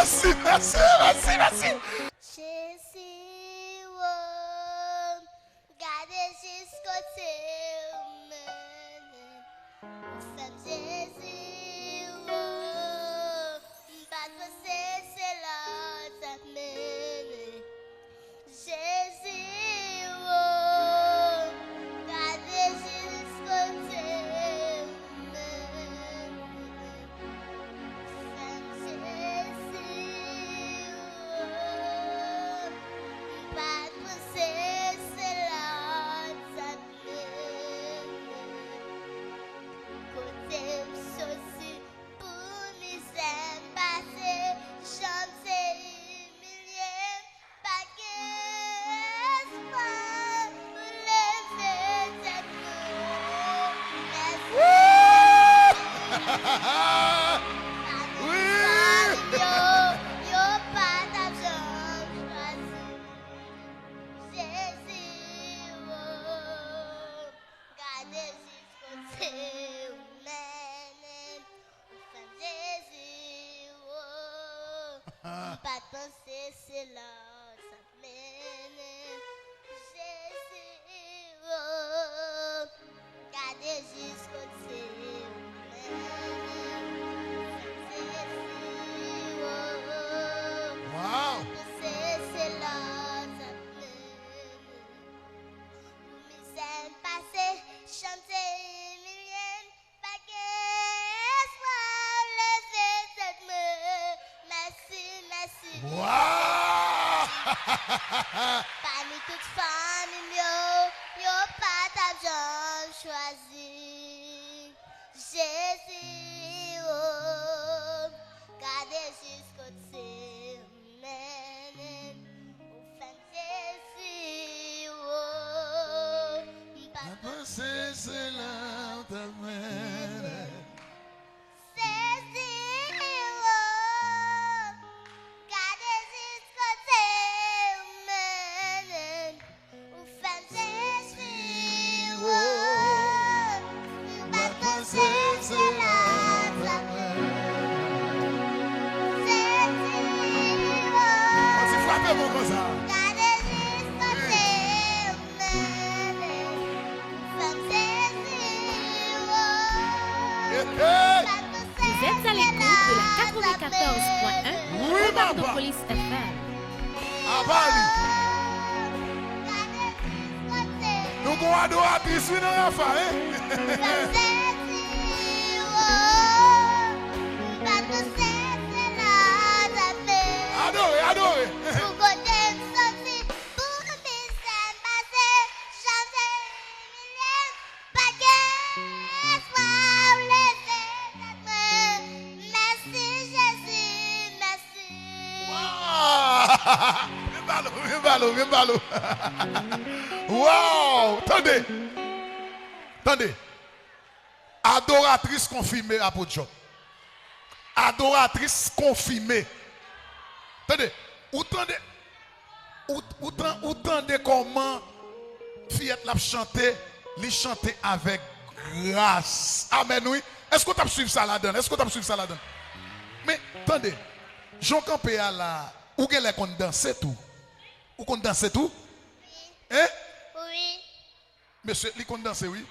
merci, merci, merci, merci. Jésus, oh, gardez jusqu'au terme. Femme Jésus, oh, pas de c'est là, t'amène. Jésus, oh, gardez jusqu'au terme. Femme Jésus, oh, pas de c'est là, t'amène. Côté sauci pour misère passée, chanter humilié, pas qu'espoir pour lever tête. Oui. Yo pas d'argent choisi. Jésus, oh, gardez jusqu'au terme. Femme Jésus, oh, pas de penser, c'est là, ça mène. Jésus, oh, gardez jusqu'au terme. Jésus, oh, Wow. c'est là, ça mène. Pour mes scènes passées, chanter millième, pas qu'espoir, lever cette main. Merci, merci. Wow. Parmi toutes femmes, yo pas d'argent choisi. Jésus, oh, gardez jusqu'au terme. Femme Jésus, oh, pas de Penser, c'est là, t'amène. Jésus, oh, gardez jusqu'au terme. Femme Jésus, oh, pas de penser, c'est là, t'amène. Jésus, oh, Tu frappes mon comme ça. gardez jusqu'au terme. Femme Jésus, oh, Vous êtes à l'écoute de la 94.1 Oui, maman. de Police FM. À Bali. Nous avons adoratrice, oui, dans la fin, hein? Adoré, adoré. Viens ballot. Wow, attendez. Attendez. Adoratrice confirmée à Podjob. Adoratrice confirmée. Attendez. Ou tendez comment fillette l'a chanté, les chanter avec grâce. Amen, oui. Est-ce que tu as suivi ça là-dedans? Est-ce que tu as suivi ça là-dedans? Mais attendez. Jean Campé a là, où est-ce qu'on danse tout? Où qu'on danse tout? Hein? Oui. Monsieur, il qu'on danse, oui.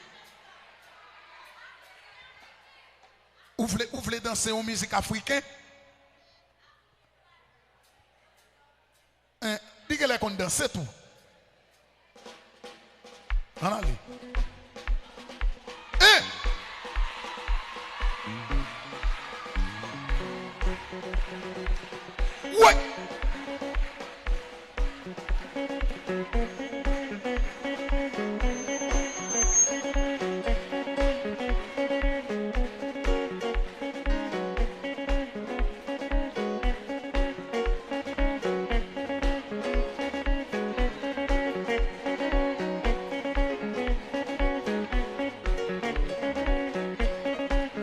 Vous voulez danser en musique africaine? Hein? Dis-le qu'on danse tout. Allez. Hein? Ouais.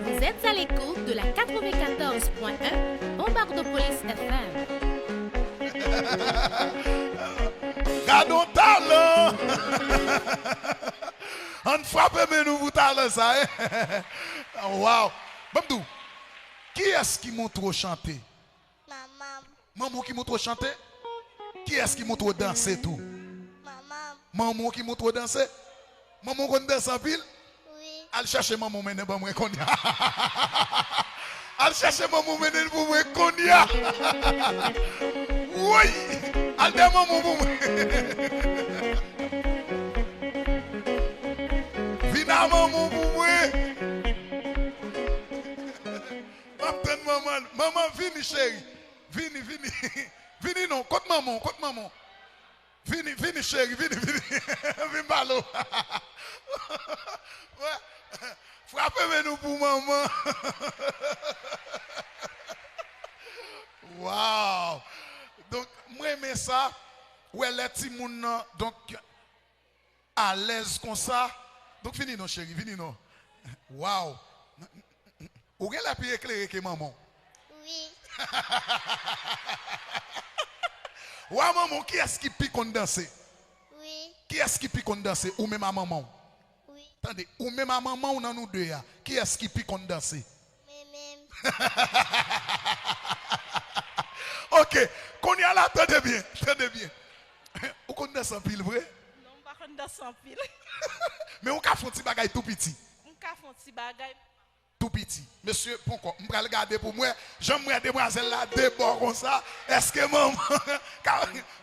Vous êtes à l'écoute de la 94.1 Bombarde Police FM. Gardons talent. On frappe mais nous vous talent ça. Wow. Babdou, qui est-ce qui montre chanter? Maman. Maman qui montre chanter. Qui est-ce qui montre danser tout? Maman. Maman qui montre danser. Maman qu'on danse en pile. Oui. Al chercher maman mène pas moi qu'on y a. Al chercher maman mène pour moi qu'on y a. Oui. Al de maman pour moi. Vina maman pour moi. Maman, maman, vini chérie. Vini, vini. Vini non, côte maman, côte maman. Vini, vini chérie, vini, vini. Vini balo. Ouais. Frappez-nous pour maman. Wow. Donc, moi j'aime ça. Ouais, les petits moun donc à l'aise comme ça. Donc fini non chérie, fini non. Wow. Ou gen la plus éclairée que maman? Oui. Ouais maman, qui est-ce qui pique on danser? Oui. Qui est-ce qui pique on danser? Ou même à maman? Oui. Attendez, ou même à maman ou dans nous deux ya. Qui est-ce qui pique on danser? Même. Ok, qu'on y a là, attendez bien, attendez bien. Ou qu'on danse en pile, vrai? Non, pas qu'on danse en pile. Mais on a fait un petit bagage tout petit. On a fait un petit bagage. Tout petit. Monsieur, pourquoi? Je vais regarder pour moi. J'aime regarder demoiselle là, débord comme ça. Est-ce que maman.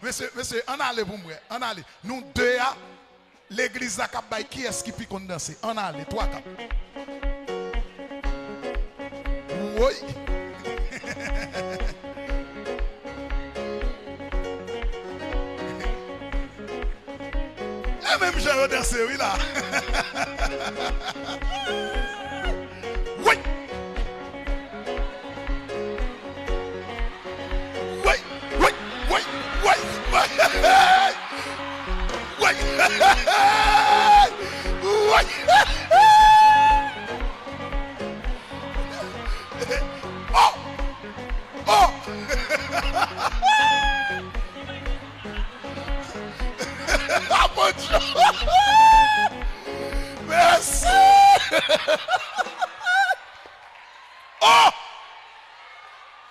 Monsieur, on allait pour moi. On allait. Nous deux, l'église à Cap qui est-ce qui pique on danse? On allait, toi, Cap. Oui. Et même j'ai dansé, oui, là. Oui. Oui, oui, oui, oui, oui. Oui. Oui. Oh. Oh. Ah mon Dieu. Merci. Oh.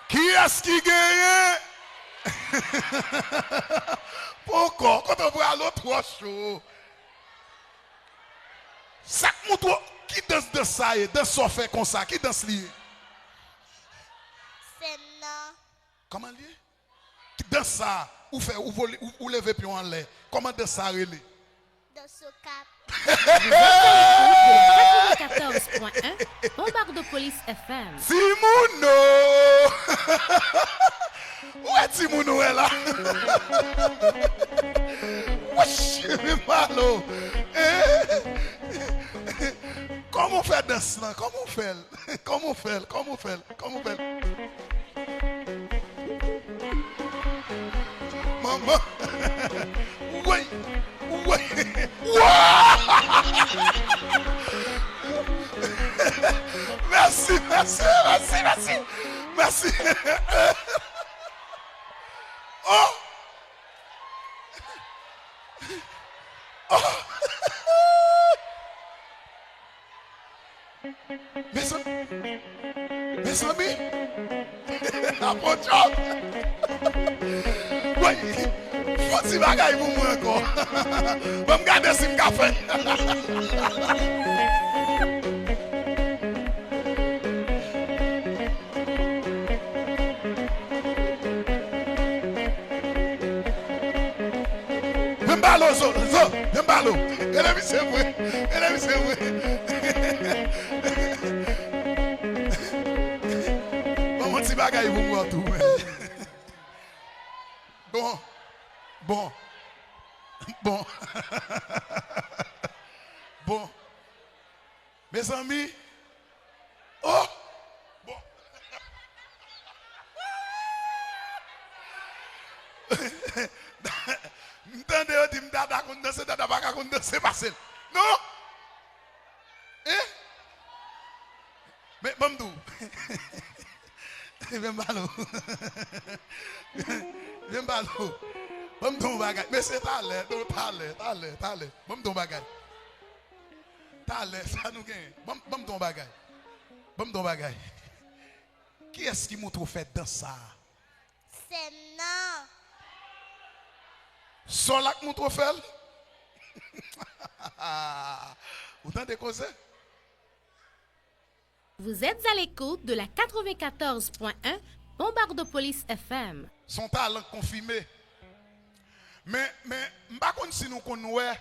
Qui est-ce qui gagne? Pourquoi? Quand on voit l'autre chaud. Ça montre qui danse de ça et danse ça fait comme ça. Qui danse lié? C'est non. Comment lié? Qui danse ça? Ou fait ou lever pied en l'air. Comment danse ça relé? Dans ce cap. 94.1 Bombardopolis FM. Timouno! Où est Timouno est là? Wesh, mais malo. Comment on fait danse là? Comment on fait? Comment on fait? Comment on fait? Comment on fait? Maman. Oui. Oui. Merci, merci, merci, merci. Merci. Oh. Oh. Mes amis. À mon job. Oui. Faut si bagaille pour moi encore. Va me garder si me café. Mbalo zo, mbalo. Elle aime c'est vrai. Elle aime c'est vrai. Bon, petit bagaille pour moi tout. Bon. Bon. Bon. Bon. Mes amis. Oh. Bon. M'tendez, on dit m'dada qu'on danse, dada pas qu'on danse, c'est facile. Non? Hein? Mais Mamdou. Viens balo. Viens balo. Mamdou bagay. Mais c'est talent, talent. Mamdou bagay. Talent, ça nous gagne. Mamdou bagay. Mamdou bagay. Qui est-ce qui m'a trop fait dans ça? C'est non. Son lac mon trop fait. Autant de causes. Vous êtes à l'écoute de la 94.1 Bombardopolis FM. Son talent confirmé. Mais, m'pas si nous connaissons